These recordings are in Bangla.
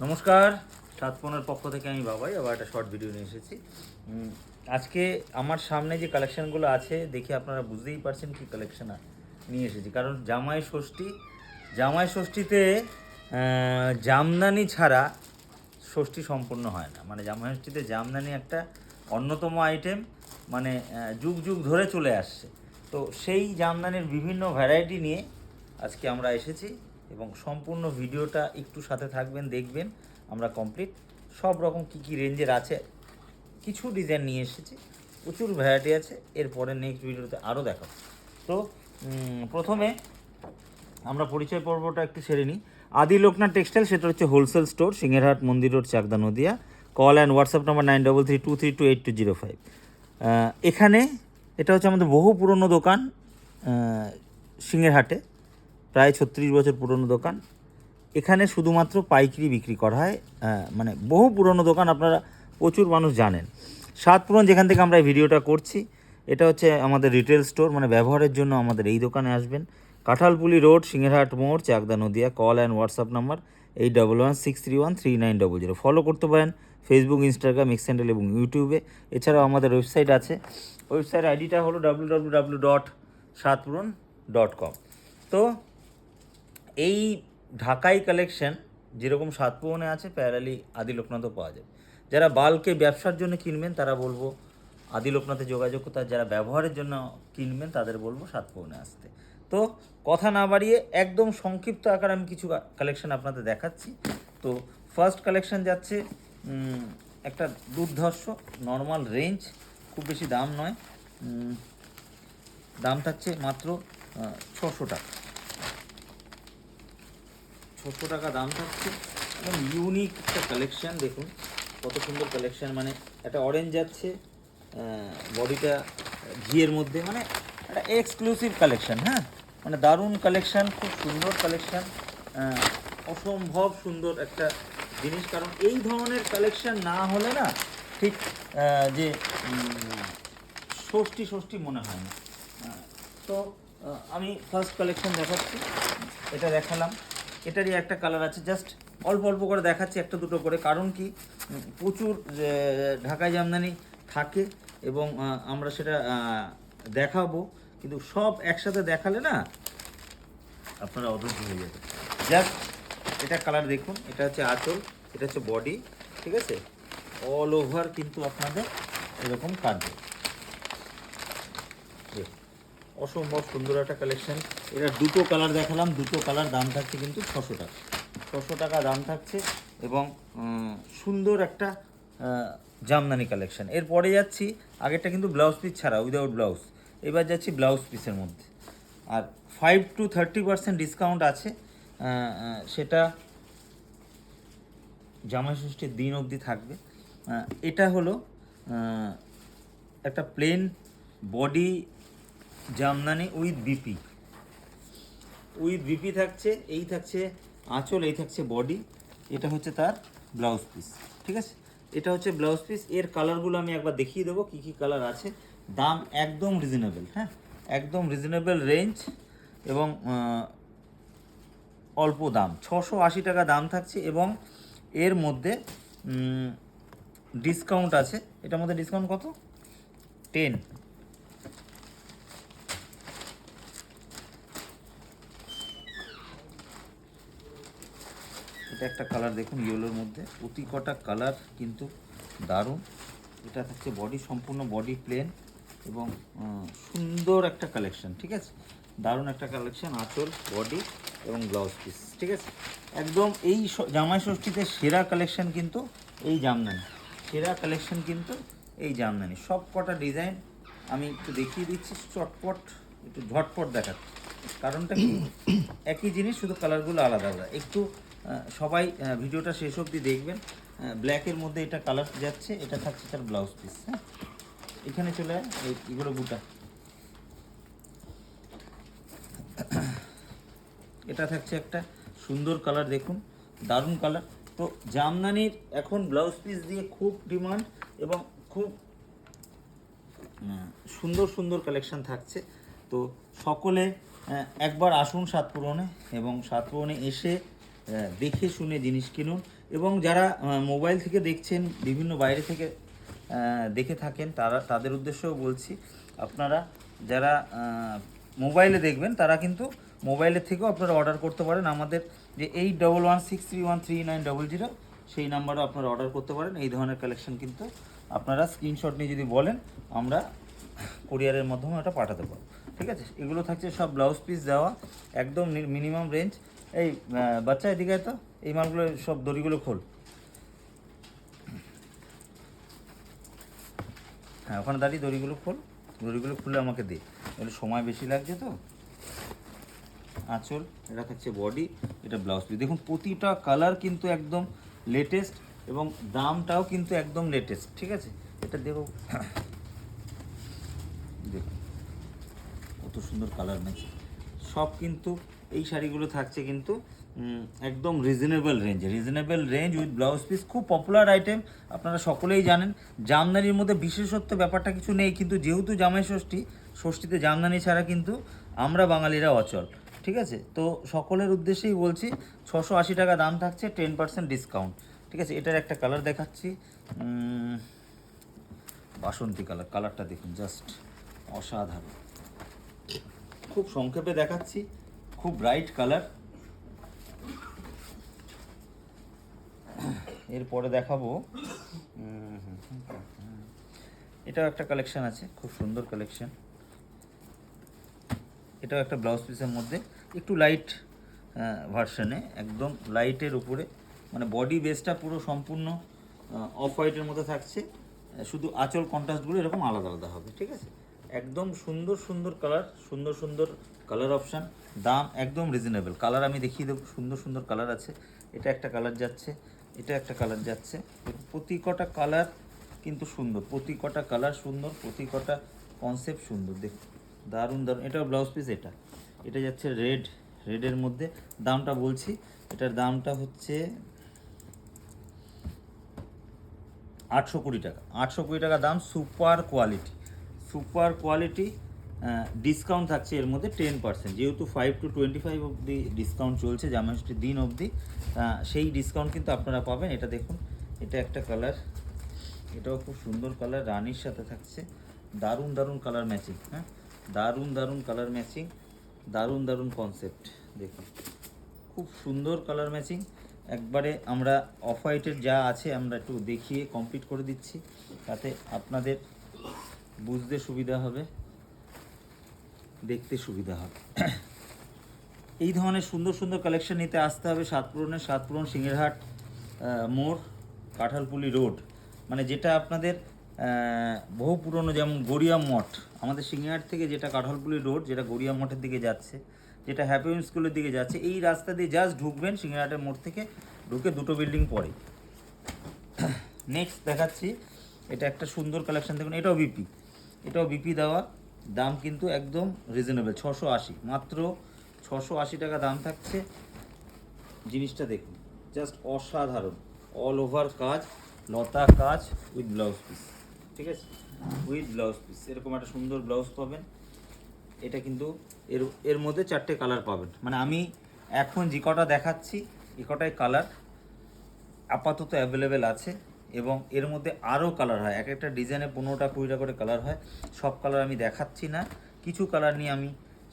নমস্কার, সাতপনের পক্ষ থেকে আমি বাবাই আবার একটা শর্ট ভিডিও নিয়ে এসেছি। আজকে আমার সামনে যে কালেকশানগুলো আছে দেখে আপনারা বুঝতেই পারছেন কি কালেকশান নিয়ে এসেছি। কারণ জামাই ষষ্ঠীতে জামদানি ছাড়া ষষ্ঠী সম্পূর্ণ হয় না। মানে জামাই ষষ্ঠীতে জামদানি একটা অন্যতম আইটেম, মানে যুগ যুগ ধরে চলে আসছে। তো সেই জামদানির বিভিন্ন ভ্যারাইটি নিয়ে আজকে আমরা এসেছি এবং সম্পূর্ণ ভিডিওটা একটু সাথে থাকবেন, দেখবেন আমরা কমপ্লিট সব রকম কী কী রেঞ্জের আছে। কিছু ডিজাইন নিয়ে এসেছি, প্রচুর ভ্যারাইটি আছে, এরপরে নেক্সট ভিডিওতে আরও দেখাবো। তো প্রথমে আমরা পরিচয় পর্বটা একটু সেরে নিই। আদি লোকনাথ টেক্সটাইল, সেটা হচ্ছে wholesale store, Singherhat, Mandir road, Chakdah, Nadia. Call and WhatsApp number 9332328205। এখানে এটা হচ্ছে আমাদের বহু পুরনো দোকান, সিংহেরহাটে প্রায় 36 বছর পুরনো দোকান। এখানে শুধুমাত্র পাইকারি বিক্রি করা হয়, মানে বহু পুরনো দোকান, আপনারা প্রচুর মানুষ জানেন। সাতপুরন যেখান থেকে আমরা এই ভিডিওটা করছি, এটা হচ্ছে আমাদের রিটেল স্টোর, মানে ব্যবহারের জন্য আমাদের এই দোকানে আসবেন। কাঁঠালপুলি রোড, সিংহেরহাট মোড়, Chakdah, Nadia. Call and WhatsApp number 8116313900। Follow করতে পারেন ফেসবুক, ইনস্টাগ্রাম, এক্স হ্যান্ডেল এবং ইউটিউবে। এছাড়াও আমাদের ওয়েবসাইট আছে, ওয়েবসাইট আইডিটা হলো www.satpuron.com। তো এই ঢাকাই কালেকশন যেরকম সাতপুরনে আছে, প্যারালি আদি লোকনাথও পাওয়া যায়। যারা বাল্কে ব্যবসার জন্য কিনবেন তারা বলবো আদি লোকনাথে যোগাযোগ করতে, যারা ব্যবহারের জন্য কিনবেন তাদের বলবো সাতপুরনে আসতে। তো কথা না বাড়িয়ে একদম সংক্ষিপ্ত আকার আমি কিছু কালেকশন আপনাদের দেখাচ্ছি। তো ফার্স্ট কালেকশন যাচ্ছে একটা দুর্ধর্ষ নর্মাল রেঞ্জ, খুব বেশি দাম নয়, দাম থাকছে মাত্র 600 টাকা। 600 টাকা দাম থাকছে। এবং ইউনিক একটা কালেকশান, দেখুন কত সুন্দর কালেকশান। মানে একটা অরেঞ্জ যাচ্ছে, বডিটা ঘিয়ের মধ্যে, মানে একটা এক্সক্লুসিভ কালেকশান। হ্যাঁ, মানে দারুণ কালেকশান, খুব সুন্দর কালেকশান, অসম্ভব সুন্দর একটা জিনিস। কারণ এই ধরনের কালেকশান না হলে না ঠিক যে ষষ্ঠী ষষ্ঠী মনে হয় না। তো আমি ফার্স্ট কালেকশন দেখাচ্ছি, এটা দেখালাম। এটারই একটা কালার আছে, জাস্ট অল্প অল্প করে দেখাচ্ছি, একটা দুটো করে। কারণ কি, প্রচুর ঢাকাই জামদানি থাকে এবং আমরা সেটা দেখাবো, কিন্তু সব একসাথে দেখালে না আপনারা অধৈর্য হয়ে যাবে। জাস্ট এটা কালার দেখুন, এটা হচ্ছে আঁচল, এটা হচ্ছে বডি, ঠিক আছে। অল ওভার কিন্তু আপনাদের এরকম কাটবে, অসম্ভব সুন্দর একটা কালেকশন। এটা দুটো কালার দেখালাম, দুটো কালার দাম থাকছে কিন্তু 600 টাকা। 600 টাকা দাম থাকছে এবং সুন্দর একটা জামদানি কালেকশন। এরপরে যাচ্ছি, আগেরটা কিন্তু ব্লাউজ পিস ছাড়া, উইদাউট ব্লাউজ। এবার যাচ্ছি ব্লাউজ পিসের মধ্যে, আর 5 to 30% ডিসকাউন্ট আছে। সেটা জামাই ষষ্ঠীর দিন অবধি থাকবে। এটা হলো একটা plane body Jamdani with BP থাকছে। এই থাকছে আঁচল, এই থাকছে বডি, এটা হচ্ছে তার ব্লাউজ পিস, ঠিক আছে। এটা হচ্ছে ব্লাউজ পিস। এর কালারগুলো আমি একবার দেখিয়ে দেবো কী কী কালার আছে। দাম একদম রিজনেবল, হ্যাঁ, একদম রিজনেবল রেঞ্জ এবং অল্প দাম। 680 টাকা দাম থাকছে এবং এর মধ্যে ডিসকাউন্ট আছে। এটার মধ্যে ডিসকাউন্ট কত? 10। এটা একটা কালার দেখুন, ইয়েলোর মধ্যে অতি কটা কালার কিন্তু দারুণ। এটা থাকছে বডি, সম্পূর্ণ বডি প্লেন এবং সুন্দর একটা কালেকশন, ঠিক আছে, দারুণ একটা কালেকশন। আঁচল, বডি এবং ব্লাউজ পিস, ঠিক আছে। একদম এই জামাই ষষ্ঠীতে সেরা কালেকশন কিন্তু এই জামদানি, সেরা কালেকশন কিন্তু এই জামদানি। সব কটা ডিজাইন আমি একটু দেখিয়ে দিচ্ছি, চটপট একটু ঝটপট দেখাচ্ছি। কারণটা কি, একই জিনিস, শুধু কালারগুলো আলাদা আলাদা। একটু সবাই ভিডিওটা শেষ অবধি দেখবেন। ব্ল্যাকের মধ্যে এটা কালার যাচ্ছে, এটা থাকছে তার ব্লাউজ পিস। হ্যাঁ, এখানে চলে এগুলো বুটা, এটা থাকছে একটা সুন্দর কালার, দেখুন দারুণ কালার। তো জামদানির এখন ব্লাউজ পিস দিয়ে খুব ডিমান্ড এবং খুব সুন্দর সুন্দর কালেকশন থাকছে। তো সকলে একবার আসুন সাতপুরনে, এবং সাতপুরনে এসে দেখে শুনে জিনিস কিনুন। এবং যারা মোবাইল থেকে দেখছেন, বিভিন্ন বাইরে থেকে দেখে থাকেন, তাদের উদ্দেশ্যেও বলছি, আপনারা যারা মোবাইলে দেখবেন তারা কিন্তু মোবাইলের থেকেও আপনারা অর্ডার করতে পারেন। আমাদের যে 8116313900 সেই নাম্বারও আপনারা অর্ডার করতে পারেন। এই ধরনের কালেকশন কিন্তু আপনারা স্ক্রিনশট নিয়ে যদি বলেন, আমরা কোরিয়ারের মাধ্যমে ওটা পাঠাতে পারবো। ঠিক আছে, এগুলো থাকছে সব ব্লাউজ পিস দেওয়া, একদম মিনিমাম রেঞ্জ। এই বাচ্চা এদিকে তো এই মালগুলো সব দড়িগুলো খোল। হ্যাঁ, ওখানে দাঁড়িয়ে দড়িগুলো খোল, দড়িগুলো খুলে আমাকে দে, তাহলে সময় বেশি লাগছে তো। আঁচল, এটা থাকছে বডি, এটা ব্লাউজ পিস। দেখুন প্রতিটা কালার কিন্তু একদম লেটেস্ট এবং দামটাও কিন্তু একদম লেটেস্ট। ঠিক আছে, এটা দেখো, দেখুন কত সুন্দর কালার ম্যাচ। সব কিন্তু এই শাড়িগুলো থাকছে কিন্তু একদম reasonable range with blouse piece. খুব পপুলার আইটেম, আপনারা সকলেই জানেন। জামদানির মধ্যে বিশেষত্ব ব্যাপারটা কিছু নেই, কিন্তু যেহেতু জামাই ষষ্ঠীতে জামদানি ছাড়া কিন্তু আমরা বাঙালিরা অচল। ঠিক আছে, তো সকলের উদ্দেশ্যেই বলছি, 680 টাকা দাম থাকছে, 10% ডিসকাউন্ট। ঠিক আছে, এটার একটা কালার দেখাচ্ছি, বাসন্তী কালারটা দেখুন, জাস্ট অসাধারণ। খুব সংক্ষেপে দেখাচ্ছি, খুব ব্রাইট কালার। এরপরে দেখাবো, এটাও একটা কালেকশন আছে, খুব সুন্দর কালেকশন। এটাও একটা ব্লাউজ পিসের মধ্যে একটু লাইট ভার্সনে, একদম লাইটের উপরে, মানে বডি বেসটা পুরো সম্পূর্ণ অফ হোয়াইটের মধ্যে থাকছে, শুধু আঁচল কন্ট্রাস্টগুলো এরকম আলাদা আলাদা হবে। ঠিক আছে, একদম সুন্দর কালার, সুন্দর কালার অপশান, দাম একদম রিজনেবল। কালার আমি দেখিয়ে দেবো, সুন্দর কালার আছে। এটা একটা কালার যাচ্ছে, এটা একটা কালার যাচ্ছে। প্রতি কটা কালার কিন্তু সুন্দর, প্রতি কটা কালার সুন্দর, প্রতি কটা কনসেপ্ট সুন্দর। দেখুন দারুণ। এটাও ব্লাউজ পিস, এটা যাচ্ছে রেডের মধ্যে। দামটা বলছি, এটার দামটা হচ্ছে 820 টাকা। 820 টাকা দাম, সুপার কোয়ালিটি। ডিসকাউন্ট থাকছে এর মধ্যে 10%, যেহেতু 5 to 25 অবধি ডিসকাউন্ট চলছে জামাষষ্ঠীর দিন অবধি, সেই ডিসকাউন্ট কিন্তু আপনারা পাবেন। এটা দেখুন, এটা একটা কালার, এটাও খুব সুন্দর কালার, রানির সাথে থাকছে। দারুণ কালার ম্যাচিং। হ্যাঁ, দারুণ কালার ম্যাচিং, দারুণ কনসেপ্ট। দেখুন খুব সুন্দর কালার ম্যাচিং। একবারে আমরা অফ হোয়াইটের যা আছে আমরা একটু দেখিয়ে কমপ্লিট করে দিচ্ছি, তাতে আপনাদের বুঝতে সুবিধা হবে, দেখতে সুবিধা হবে। এই ধরনের সুন্দর কালেকশন নিতে আসতে হবে সাতপুরন সিংহেরহাট মোড়, কাঁঠালপুলি রোড, মানে যেটা আপনাদের বহু পুরনো, যেমন গড়িয়া মঠ, আমাদের সিংহেরহাট থেকে যেটা কাঁঠালপুলি রোড, যেটা গড়িয়া মঠের দিকে যাচ্ছে, যেটা হ্যাপি স্কুলের দিকে যাচ্ছে, এই রাস্তা দিয়ে জাস্ট ঢুকবেন সিংহেরহাটের মোড় থেকে, ঢুকে দুটো বিল্ডিং পরে। নেক্সট দেখাচ্ছি, এটা একটা সুন্দর কালেকশন দেখুন, এটাও বিপি দেওয়া, দাম কিন্তু একদম রিজনেবল, 680, মাত্র 680 টাকা দাম থাকছে। জিনিসটা দেখুন, জাস্ট অসাধারণ, অল ওভার কাজ, লতা কাজ উইথ ব্লাউজ পিস। ঠিক আছে, উইথ ব্লাউজ পিস, এরকম একটা সুন্দর ব্লাউজ পাবেন। এটা কিন্তু এর মধ্যে 4টে কালার পাবেন, মানে আমি এখন যে কটা দেখাচ্ছি এ কটাই কালার আপাতত অ্যাভেলেবেল আছে, এবং এর মধ্যে আরও কালার হয়, এক একটা ডিজাইনে 15টা 20টা করে কালার হয়। সব কালার আমি দেখাচ্ছি না, কিছু কালার নিয়ে আমি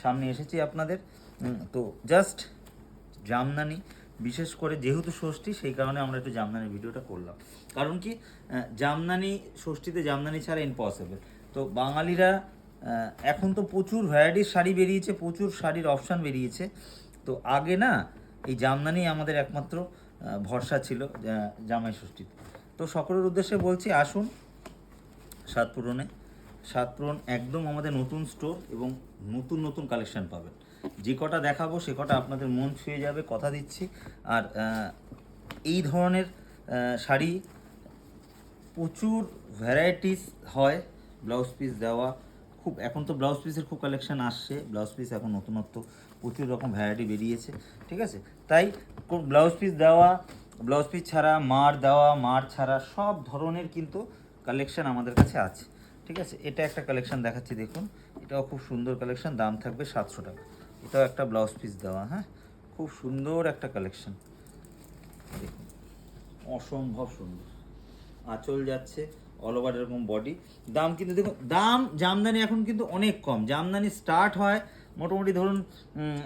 সামনে এসেছি আপনাদের। তো জাস্ট জামদানি, বিশেষ করে যেহেতু ষষ্ঠী, সেই কারণে আমরা একটু জামদানি ভিডিওটা করলাম। কারণ কি, জামদানি ষষ্ঠীতে জামদানি ছাড়া ইম্পসিবল। তো বাঙালিরা এখন তো প্রচুর ভ্যারাইটির শাড়ি বেরিয়েছে, প্রচুর শাড়ির অপশান বেরিয়েছে। তো আগে না, এই জামদানি আমাদের একমাত্র ভরসা ছিল জামাই ষষ্ঠীতে। তো সকলের উদ্দেশ্যে বলছি, আসুন সাতপুরন একদম আমাদের নতুন স্টোর, এবং নতুন কালেকশান পাবেন। যে কটা দেখাবো সে কটা আপনাদের মন ছুঁয়ে যাবে, কথা দিচ্ছি। আর এই ধরনের শাড়ি প্রচুর ভ্যারাইটিস হয়, ব্লাউজ পিস দেওয়া, খুব এখন তো ব্লাউজ পিসের খুব কালেকশান আসছে, ব্লাউজ পিস এখন নতুনত্ব প্রচুর রকম ভ্যারাইটি বেরিয়েছে। ঠিক আছে, তাই ব্লাউজ পিস দেওয়া, ব্লাউজ পিস ছাড়া মার ছাড়া সব ধরনের কিন্তু কালেকশান আমাদের কাছে আছে। ঠিক আছে, এটা একটা কালেকশান দেখাচ্ছি, দেখুন এটাও খুব সুন্দর কালেকশান, দাম থাকবে 700 টাকা। এটাও একটা ব্লাউজ পিস দেওয়া, হ্যাঁ, খুব সুন্দর একটা কালেকশান, দেখুন অসম্ভব সুন্দর, আঁচল যাচ্ছে, অল ওভার এরকম বডি। দাম কিন্তু দেখুন, দাম জামদানি এখন কিন্তু অনেক কম। জামদানি স্টার্ট হয় মোটামুটি ধরুন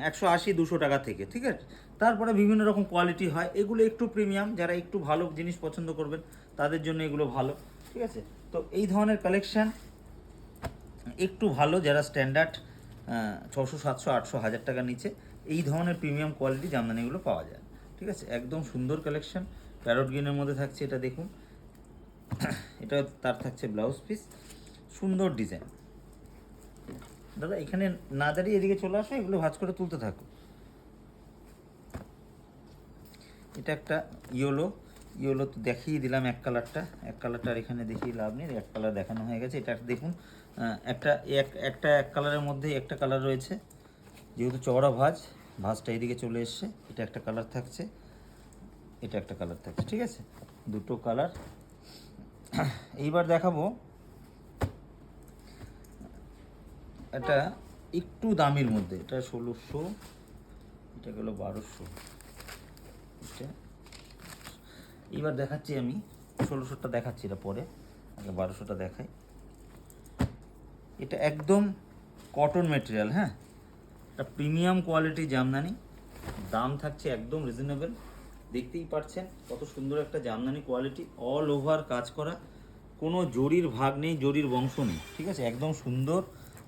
180-200 টাকা থেকে, ঠিক আছে। তারপরে বিভিন্ন রকম কোয়ালিটি হয়, এগুলো একটু প্রিমিয়াম, যারা একটু ভালো জিনিস পছন্দ করবেন তাদের জন্য এগুলো ভালো, ঠিক আছে। তো এই ধরনের কালেকশান একটু ভালো, যারা স্ট্যান্ডার্ড 600, 700, 800, 1000 টাকার নিচে এই ধরনের প্রিমিয়াম কোয়ালিটি জামদানিগুলো পাওয়া যায়, ঠিক আছে। একদম সুন্দর কালেকশন, প্যারট গ্রিনের মধ্যে থাকছে এটা দেখুন। এটা তার থাকছে ব্লাউজ পিস, সুন্দর ডিজাইন। দাদা এখানে না দাঁড়িয়ে এদিকে চলে আসো, এগুলো ভাঁজ করে তুলতে থাকো। এটা একটা ইয়েলো তো দেখিয়ে দিলাম এক কালারটা, এক কালারটা আর এখানে দেখিয়ে লাভ নেই, এক কালার দেখানো হয়ে গেছে। এটা দেখুন এক কালারের মধ্যে একটা কালার রয়েছে, যেহেতু চওড়া ভাঁজটা এইদিকে চলে এসছে। এটা একটা কালার থাকছে, এটা একটা কালার থাকছে, ঠিক আছে, দুটো কালার। এইবার দেখাবো এটা একটু দামির মধ্যে, এটা 1600, এটা গেলো 1200। এটা এইবার দেখাচ্ছি আমি 1600টা দেখাচ্ছি, এটা পরে, আগে 1200টা দেখাই। এটা একদম কটন মেটেরিয়াল, হ্যাঁ, এটা প্রিমিয়াম কোয়ালিটি জামদানি, দাম থাকছে একদম রিজনেবল। দেখতেই পাচ্ছেন কত সুন্দর একটা জামদানি কোয়ালিটি, অল ওভার কাজ করা, কোনো জরির ভাগ নেই, জরির বংশ নেই, ঠিক আছে, একদম সুন্দর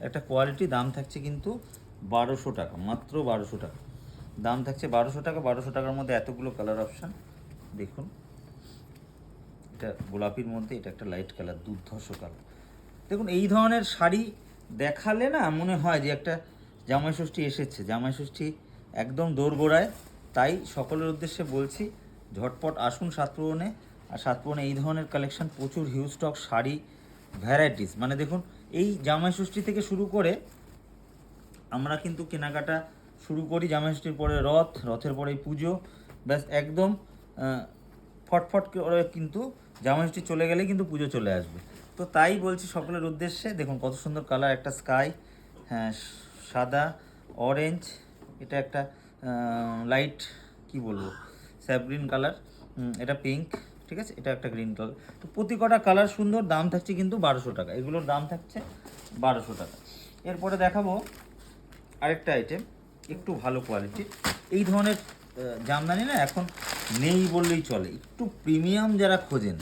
একটা কোয়ালিটি। দাম থাকছে কিন্তু 1200 টাকা, মাত্র 1200 টাকা দাম থাকছে, 1200 টাকা। 1200 টাকার মধ্যে এতগুলো কালার অপশান দেখুন। এটা গোলাপির মধ্যে, এটা একটা লাইট কালার, দুর্ধর্ষ কালার। দেখুন এই ধরনের শাড়ি দেখালে না মনে হয় যে একটা জামাই ষষ্ঠী এসেছে, জামাই ষষ্ঠী একদম দোরগোড়ায়। তাই সকলের উদ্দেশ্যে বলছি, ঝটপট আসুন সাতপুরনে। আর সাতপুরনে এই ধরনের কালেকশন প্রচুর, হিউজ স্টক শাড়ি ভ্যারাইটিস। মানে দেখুন এই জামাই ষষ্ঠী থেকে শুরু করে আমরা কিন্তু কেনাকাটা শুরু করি, জামাই ষষ্ঠীর পরে রথের পরে পুজো, ব্যাস একদম ফটফট করে কিন্তু জামাই ষষ্ঠী চলে গেলে কিন্তু পুজো চলে আসবে। তো তাই বলছি সকলের উদ্দেশ্যে, দেখুন কত সুন্দর কালার, একটা স্কাই, হ্যাঁ, সাদা, অরেঞ্জ, এটা একটা লাইট কি বলবো স্যাপ গ্রিন কালার, এটা পিঙ্ক, ঠিক আছে, এটা একটা গ্রিন কালার। তো প্রতি কটা কালার সুন্দর, দাম থাকছে কিন্তু 1200 টাকা, এগুলোর দাম থাকছে 1200 টাকা। এরপরে দেখাবো আরেকটা আইটেম, একটু ভালো কোয়ালিটির। এই ধরনের জামদানি না এখন নেই বললেই চলে, একটু প্রিমিয়াম যারা খোঁজেন,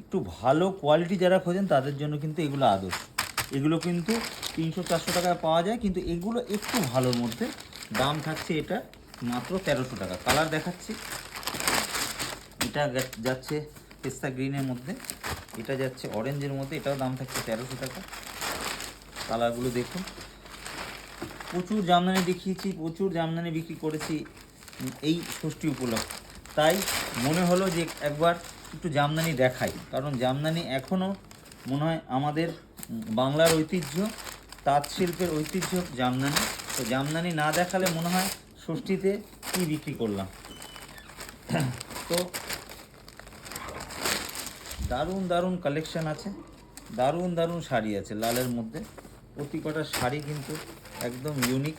একটু ভালো কোয়ালিটি যারা খোঁজেন তাদের জন্য কিন্তু এগুলো আদর্শ। এগুলো কিন্তু 300-400 টাকায় পাওয়া যায়, কিন্তু এগুলো একটু ভালোর মধ্যে, দাম থাকছে এটা মাত্র 1300 টাকা। কালার দেখাচ্ছি, এটা যাচ্ছে পেস্তা গ্রিনের মধ্যে, এটা যাচ্ছে অরেঞ্জের মধ্যে, এটাও দাম থাকছে 1300 টাকা। কালারগুলো দেখুন, প্রচুর জামদানি দেখিয়েছি, প্রচুর জামদানি বিক্রি করেছি এই ষষ্ঠী উপলক্ষে, তাই মনে হলো যে একবার একটু জামদানি দেখাই। কারণ জামদানি এখনও মনে হয় আমাদের বাংলার ঐতিহ্য, তাঁত শিল্পের ঐতিহ্য জামদানি। তো জামদানি না দেখালে মনে হয় ষষ্ঠীতে কী বিক্রি করলাম। তো দারুণ দারুণ কালেকশান আছে, দারুণ দারুণ শাড়ি আছে লালের মধ্যে। প্রতি কটা শাড়ি কিন্তু একদম ইউনিক,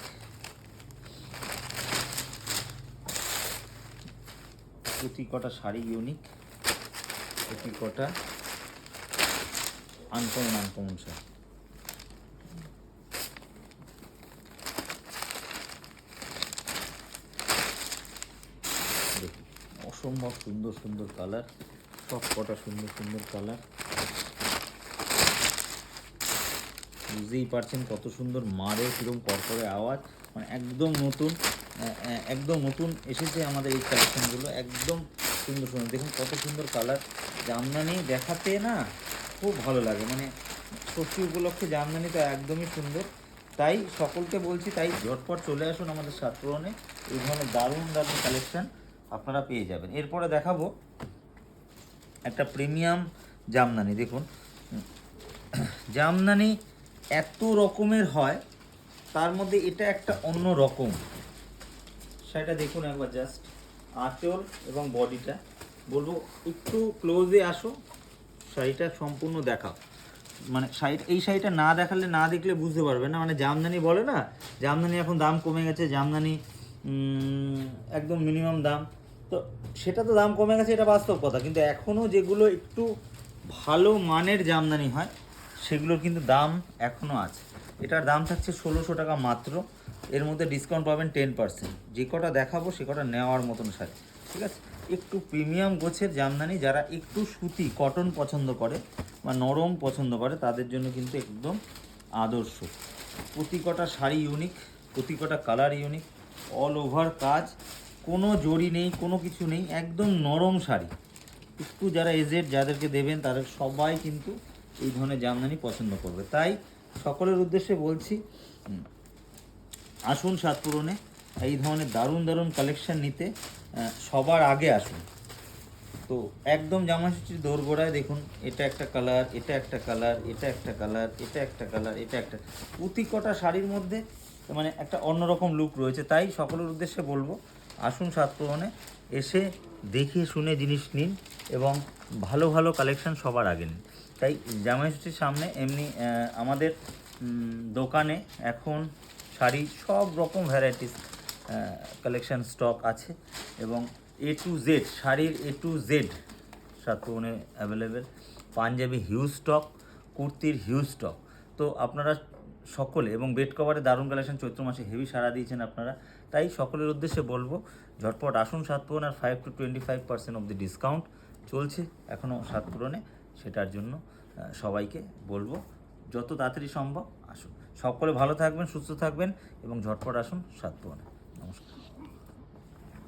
প্রতি কটা শাড়ি ইউনিক, প্রতি কটা আনকমন শাড়ি। দেখুন অসম্ভব সুন্দর সুন্দর কালার, সব কটা সুন্দর সুন্দর কালার, বুঝতেই পারছেন কত সুন্দর মারে, কীরকম করকরে আওয়াজ, মানে একদম নতুন এসেছে আমাদের এই কালেকশানগুলো, একদম সুন্দর সুন্দর। দেখুন কত সুন্দর কালার, জামদানি দেখাতে না খুব ভালো লাগে, মানে ষষ্ঠী উপলক্ষে জামদানি তো একদমই সুন্দর। তাই সকলকে বলছি, তাই ঝটপট চলে আসুন আমাদের সাতপুরনে, এই ধরনের দারুণ দারুণ কালেকশান আপনারা পেয়ে যাবেন। এরপরে দেখাবো একটা প্রিমিয়াম জামদানি। দেখুন জামদানি এত রকমের হয়, তার মধ্যে এটা একটা অন্য রকম। শাড়িটা দেখুন একবার, জাস্ট আঁচল এবং বডিটা, বলবো একটু ক্লোজে আসো, শাড়িটা সম্পূর্ণ দেখাও। মানে এই শাড়িটা না দেখালে, না দেখলে বুঝতে পারবে না। মানে জামদানি বলে না, জামদানি এখন দাম কমে গেছে, জামদানি একদম মিনিমাম দাম, তো সেটা তো দাম কমে গেছে, এটা বাস্তব কথা, কিন্তু এখনও যেগুলো একটু ভালো মানের জামদানি হয় সেগুলোর কিন্তু দাম এখনও আছে। এটার দাম থাকছে 1600 টাকা মাত্র। এর মধ্যে ডিসকাউন্ট পাবেন 10%। যে কটা দেখাবো সে কটা নেওয়ার মতন শাড়ি, ঠিক আছে? একটু প্রিমিয়াম গোছের জামদানি, যারা একটু সুতি কটন পছন্দ করে বা নরম পছন্দ করে তাদের জন্য কিন্তু একদম আদর্শ। প্রতি কটা শাড়ি ইউনিক, প্রতি কটা কালার ইউনিক, অল ওভার কাজ, কোনো জড়ি নেই, কোনো কিছু নেই, একদম নরম শাড়ি। একটু যারা এজেড যাদেরকে দেবেন তাদের সবাই কিন্তু এই ধরনের জামদানি পছন্দ করবে। তাই সকলের উদ্দেশ্যে বলছি, আসুন সাতপুরনে এই ধরনের দারুণ দারুণ কালেকশন নিতে, সবার আগে আসুন। তো একদম জামাষষ্ঠীর দোরগোড়ায় দেখুন, এটা একটা কালার, এটা একটা কালার, এটা একটা কালার, এটা একটা কালার, এটা একটা, প্রতি কটা শাড়ির মধ্যে মানে একটা অন্যরকম লুক রয়েছে। তাই সকলের উদ্দেশ্যে বলবো, আসুন সাতপুরনে, এসে দেখে শুনে জিনিস নিন এবং ভালো ভালো কালেকশন সবার আগে নিন। তাই জামাষষ্ঠীর সামনে এমনি আমাদের দোকানে এখন শাড়ি সব রকম ভ্যারাইটিস কালেকশন স্টক আছে এবং A to Z শাড়ির A to Z সাতপুরনে অ্যাভেলেবেল। পাঞ্জাবি হিউজ স্টক, কুর্তির হিউজ স্টক। তো আপনারা সকলে, এবং বেড কভারের দারুণ কালেকশন চৈত্র মাসে হেভি সাড়া দিয়েছেন আপনারা। তাই সকলের উদ্দেশ্যে বলবো, ঝটপট আসুন সাতপুরন। আর 5 to 25% অব দি ডিসকাউন্ট চলছে এখনও সাতপুরনে, সেটার জন্য সবাইকে বলবো যত তাড়াতাড়ি সম্ভব আসুন। সকলে ভালো থাকবেন, সুস্থ থাকবেন এবং ঝটপট আসুন সাতপুরনে। নমস্কার।